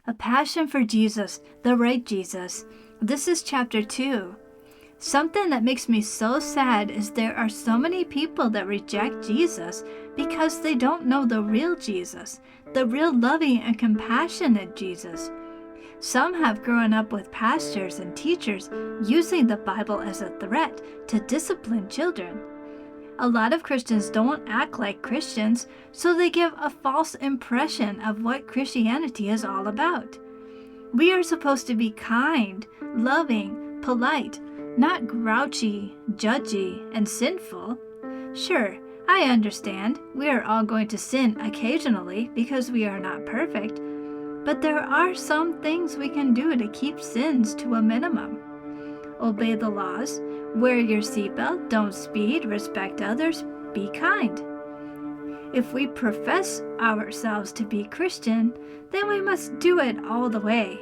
A passion for Jesus, the right Jesus. This is chapter 2. Something that makes me so sad is there are so many people that reject Jesus because they don't know the real Jesus, the real loving and compassionate Jesus. Some have grown up with pastors and teachers using the Bible as a threat to discipline children. A lot of Christians don't act like Christians, so they give a false impression of what Christianity is all about. We are supposed to be kind, loving, polite, not grouchy, judgy, and sinful. Sure, I understand we are all going to sin occasionally because we are not perfect, but there are some things we can do to keep sins to a minimum. Obey the laws, wear your seatbelt, don't speed, respect others, be kind. If we profess ourselves to be Christian, then we must do it all the way.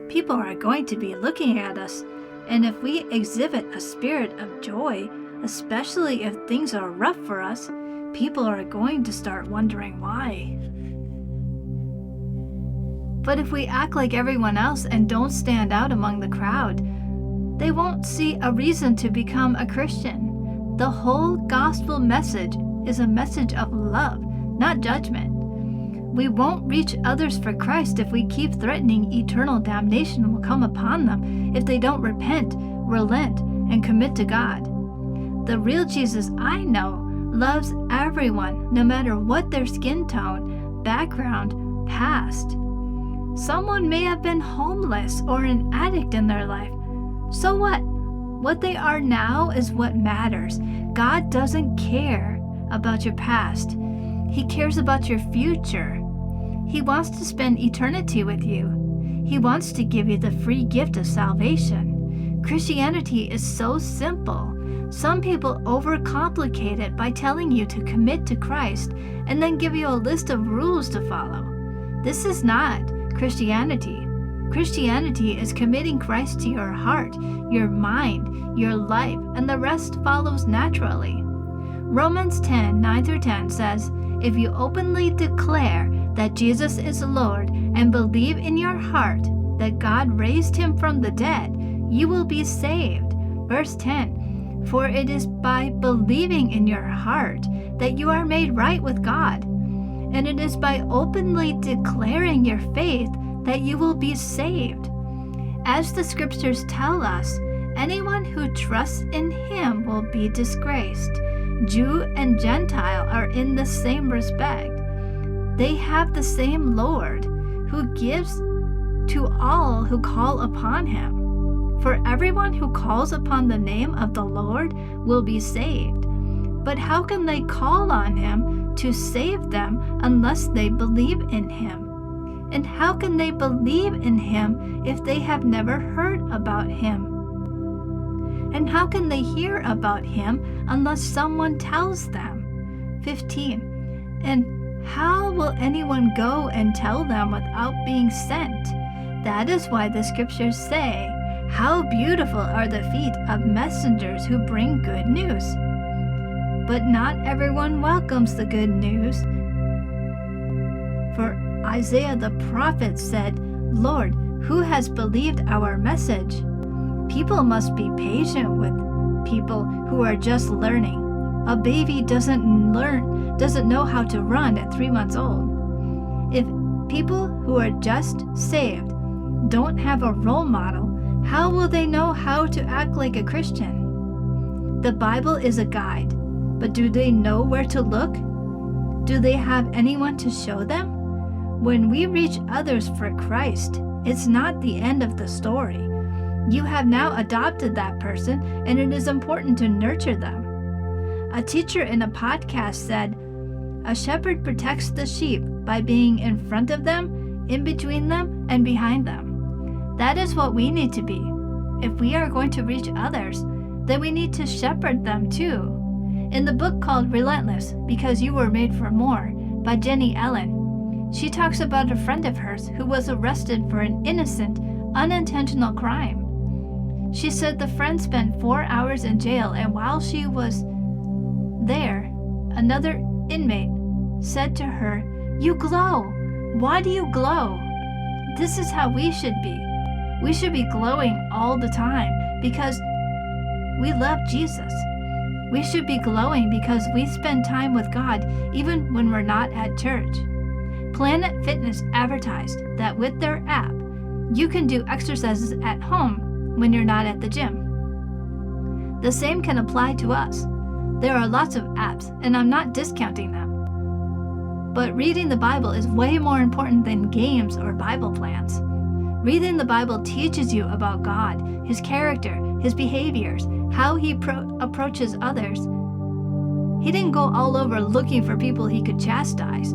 People are going to be looking at us, and if we exhibit a spirit of joy, especially if things are rough for us, people are going to start wondering why. But if we act like everyone else and don't stand out among the crowd, they won't see a reason to become a Christian. The whole gospel message is a message of love, not judgment. We won't reach others for Christ if we keep threatening eternal damnation will come upon them if they don't repent, relent, and commit to God. The real Jesus I know loves everyone, no matter what their skin tone, background, past. Someone may have been homeless or an addict in their life. So what? What they are now is what matters. God doesn't care about your past. He cares about your future. He wants to spend eternity with you. He wants to give you the free gift of salvation. Christianity is so simple. Some people overcomplicate it by telling you to commit to Christ and then give you a list of rules to follow. This is not Christianity. Christianity is committing Christ to your heart, your mind, your life, and the rest follows naturally. Romans 10:9-10 says, "If you openly declare that Jesus is Lord and believe in your heart that God raised him from the dead, you will be saved." Verse 10, "For it is by believing in your heart that you are made right with God, and it is by openly declaring your faith that you will be saved." As the scriptures tell us, anyone who trusts in him will be disgraced. Jew and Gentile are in the same respect. They have the same Lord, who gives to all who call upon him. For everyone who calls upon the name of the Lord will be saved. But how can they call on him to save them unless they believe in him? And how can they believe in him if they have never heard about him? And how can they hear about him unless someone tells them? 15. And how will anyone go and tell them without being sent? That is why the scriptures say, "How beautiful are the feet of messengers who bring good news." But not everyone welcomes the good news. For Isaiah the prophet said, "Lord, who has believed our message?" People must be patient with people who are just learning. A baby doesn't know how to run at 3 months old. If people who are just saved don't have a role model, how will they know how to act like a Christian? The Bible is a guide, but do they know where to look? Do they have anyone to show them? When we reach others for Christ, it's not the end of the story. You have now adopted that person, and it is important to nurture them. A teacher in a podcast said, "A shepherd protects the sheep by being in front of them, in between them, and behind them." That is what we need to be. If we are going to reach others, then we need to shepherd them too. In the book called Relentless, Because You Were Made for More, by Jenny Ellen, she talks about a friend of hers who was arrested for an innocent, unintentional crime. She said the friend spent 4 hours in jail, and while she was there, another inmate said to her, "You glow. Why do you glow?" This is how we should be. We should be glowing all the time because we love Jesus. We should be glowing because we spend time with God even when we're not at church. Planet Fitness advertised that with their app, you can do exercises at home when you're not at the gym. The same can apply to us. There are lots of apps, and I'm not discounting them. But reading the Bible is way more important than games or Bible plans. Reading the Bible teaches you about God, His character, His behaviors, how He approaches others. He didn't go all over looking for people He could chastise.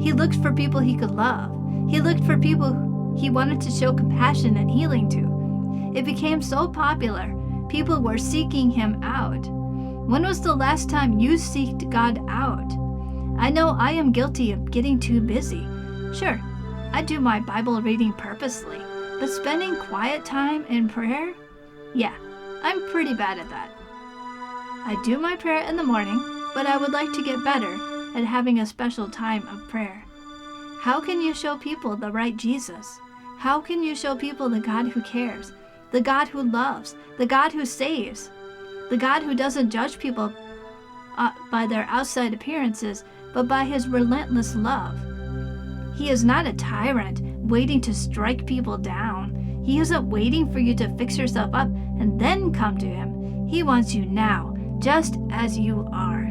He looked for people He could love. He looked for people He wanted to show compassion and healing to. It became so popular, people were seeking Him out. When was the last time you seeked God out? I know I am guilty of getting too busy. Sure, I do my Bible reading purposely, but spending quiet time in prayer? Yeah, I'm pretty bad at that. I do my prayer in the morning, but I would like to get better at having a special time of prayer. How can you show people the right Jesus? How can you show people the God who cares, the God who loves, the God who saves, the God who doesn't judge people by their outside appearances, but by His relentless love? He is not a tyrant waiting to strike people down. He isn't waiting for you to fix yourself up and then come to Him. He wants you now, just as you are.